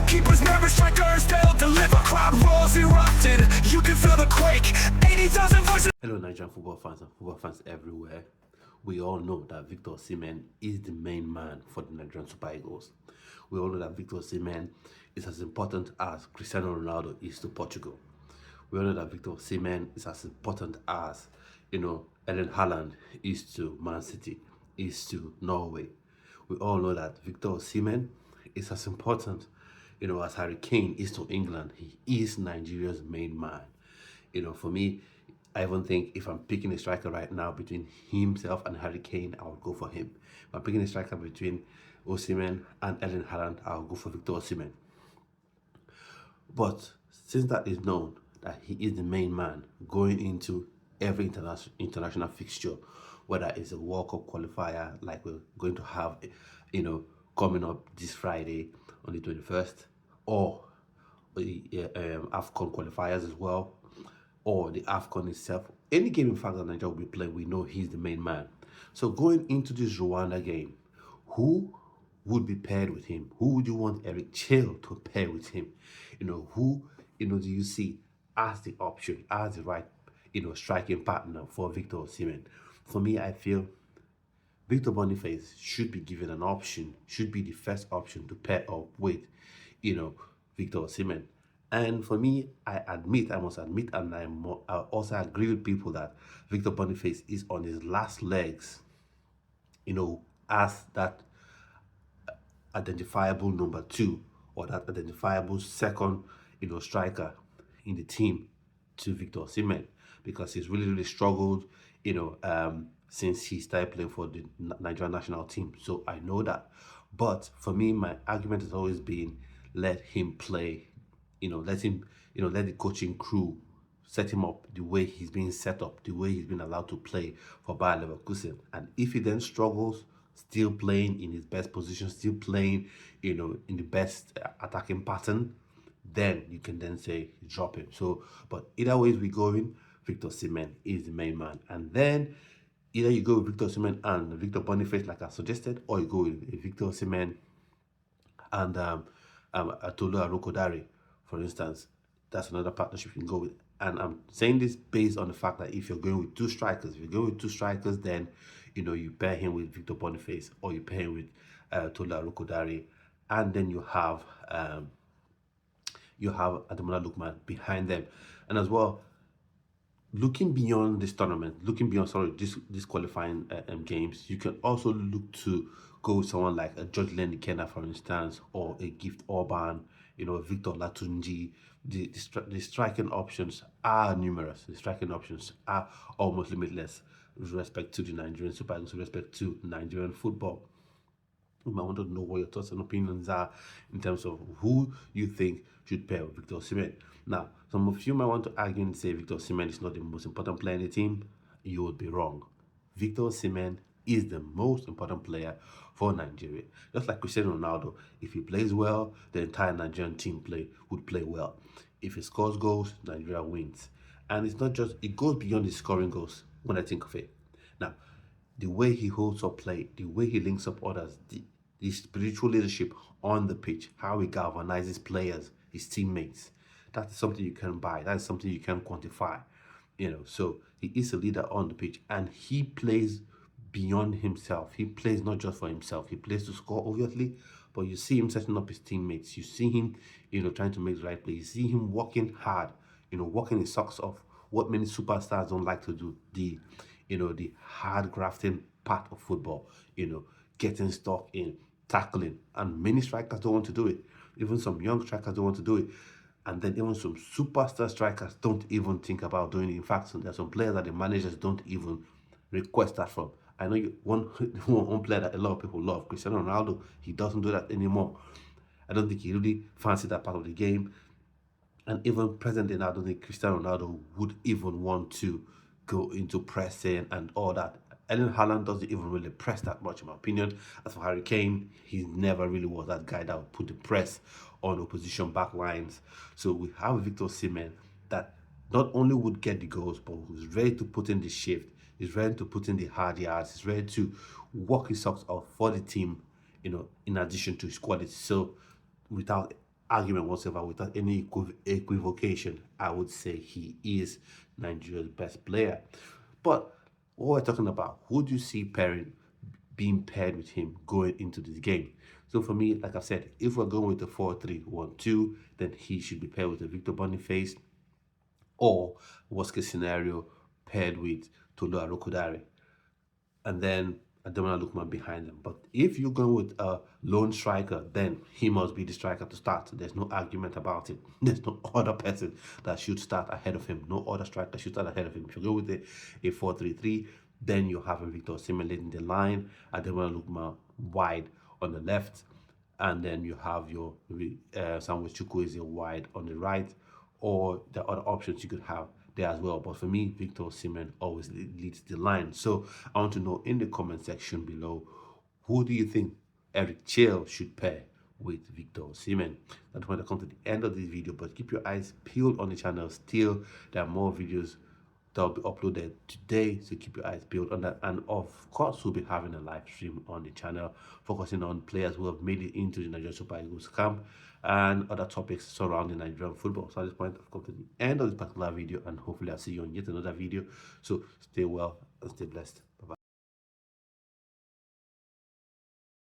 Keepers nervous, strikers, they'll deliver. Crowd roars erupted, you can feel the quake. 80,000 voices. Hello, Nigerian football fans and football fans everywhere. We all know that Victor Osimhen is the main man for the Nigerian Super Eagles. We all know that Victor Osimhen is as important as Cristiano Ronaldo is to Portugal. We all know that Victor Osimhen is as important as, Erling Haaland is to Man City, is to Norway. We all know that Victor Osimhen is as important, as Harry Kane is to England. He is Nigeria's main man. For me, I even think if I'm picking a striker right now between himself and Harry Kane, I would go for him. If I'm picking a striker between Osimhen and Erling Haaland, I'll go for Victor Osimhen. But since that is known, that he is the main man going into every international fixture, whether it's a World Cup qualifier like we're going to have, coming up this Friday on the 21st, or the AFCON qualifiers as well, or the AFCON itself. Any game in fact that Nigeria will be playing, we know he's the main man. So going into this Rwanda game, who would be paired with him? Who would you want Eric Chelle to pair with him? Who do you see as the option, as the right, striking partner for Victor Osimhen? For me, I feel Victor Boniface should be given an option, should be the first option to pair up with, Victor Osimhen. And for me, I must admit, and I also agree with people that Victor Boniface is on his last legs, as that identifiable number 2 or that identifiable second, striker in the team to Victor Osimhen, because he's really struggled, since he started playing for the Nigerian national team. So I know that. But for me, my argument has always been let him play. Let the coaching crew set him up the way he's being set up, the way he's been allowed to play for Bayer Leverkusen. And if he then struggles, still playing in his best position, still playing, in the best attacking pattern, then you can then say drop him. So, but either way we going, Victor Osimhen is the main man. And then either you go with Victor Osimhen and Victor Boniface, like I suggested, or you go with Victor Osimhen and Tolu Arokodare, for instance. That's another partnership you can go with. And I'm saying this based on the fact that if you're going with two strikers, then you pair him with Victor Boniface, or you pair him with Tolu Arokodare, and then you have Ademola Lookman behind them. And as well, looking beyond this tournament, this qualifying games, you can also look to go with someone like a George Lenikena, for instance, or a Gift Orban, Victor Latunji. The striking options are numerous. The striking options are almost limitless with respect to the Nigerian Super Eagles, with respect to Nigerian football. I want to know what your thoughts and opinions are in terms of who you think should pair with Victor Osimhen. Now, some of you might want to argue and say Victor Osimhen is not the most important player in the team. You would be wrong. Victor Osimhen is the most important player for Nigeria. Just like Cristiano Ronaldo, if he plays well, the entire Nigerian team would play well. If he scores goals, Nigeria wins. And it's not just, it goes beyond the scoring goals when I think of it. Now, the way he holds up play, the way he links up others, the spiritual leadership on the pitch, how he galvanizes players, his teammates, that's something you can buy. That's something you can quantify. So he is a leader on the pitch, and he plays beyond himself. He plays not just for himself. He plays to score, obviously, but you see him setting up his teammates. You see him, trying to make the right play. You see him working hard, working his socks off. What many superstars don't like to do, the hard grafting part of football, getting stuck in, tackling, and many strikers don't want to do it. Even some young strikers don't want to do it. And then even some superstar strikers don't even think about doing it. In fact, there are some players that the managers don't even request that from. I know one player that a lot of people love, Cristiano Ronaldo, he doesn't do that anymore. I don't think he really fancies that part of the game. And even present day now, I don't think Cristiano Ronaldo would even want to go into pressing and all that. Erling Haaland doesn't even really press that much, in my opinion. As for Harry Kane, he never really was that guy that would put the press on opposition back lines. So we have Victor Osimhen that not only would get the goals, but who's ready to put in the shift, he's ready to put in the hard yards, he's ready to work his socks off for the team, in addition to his quality. So without argument whatsoever, without any equivocation, I would say he is Nigeria's best player. But what we're talking about, who do you see being paired with him going into this game? So for me, like I said, if we're going with the 4-3-1-2, then he should be paired with the Victor Boniface, or worst case scenario, paired with Tolu Arokodare, and then Ademola Lookman behind them. But if you're going with a lone striker, then he must be the striker to start. There's no argument about it. There's no other person that should start ahead of him. No other striker should start ahead of him. If you go with a 4-3-3, then you have Victor Osimhen leading the line, Ademola Lookman wide on the left, and then you have your Samuel Chukwueze wide on the right, or the other options you could have there as well. But for me, Victor Osimhen always leads the line. So I want to know in the comment section below, who do you think Eric Chelle should pair with Victor Osimhen? That's when I come to the end of this video, but keep your eyes peeled on the channel. Still, there are more videos that will be uploaded today, so keep your eyes peeled on that. And of course, we'll be having a live stream on the channel focusing on players who have made it into the Nigerian Super Eagles camp and other topics surrounding Nigerian football. So at this point, I've come to the end of this particular video, and hopefully I'll see you on yet another video. So stay well and stay blessed. Bye bye.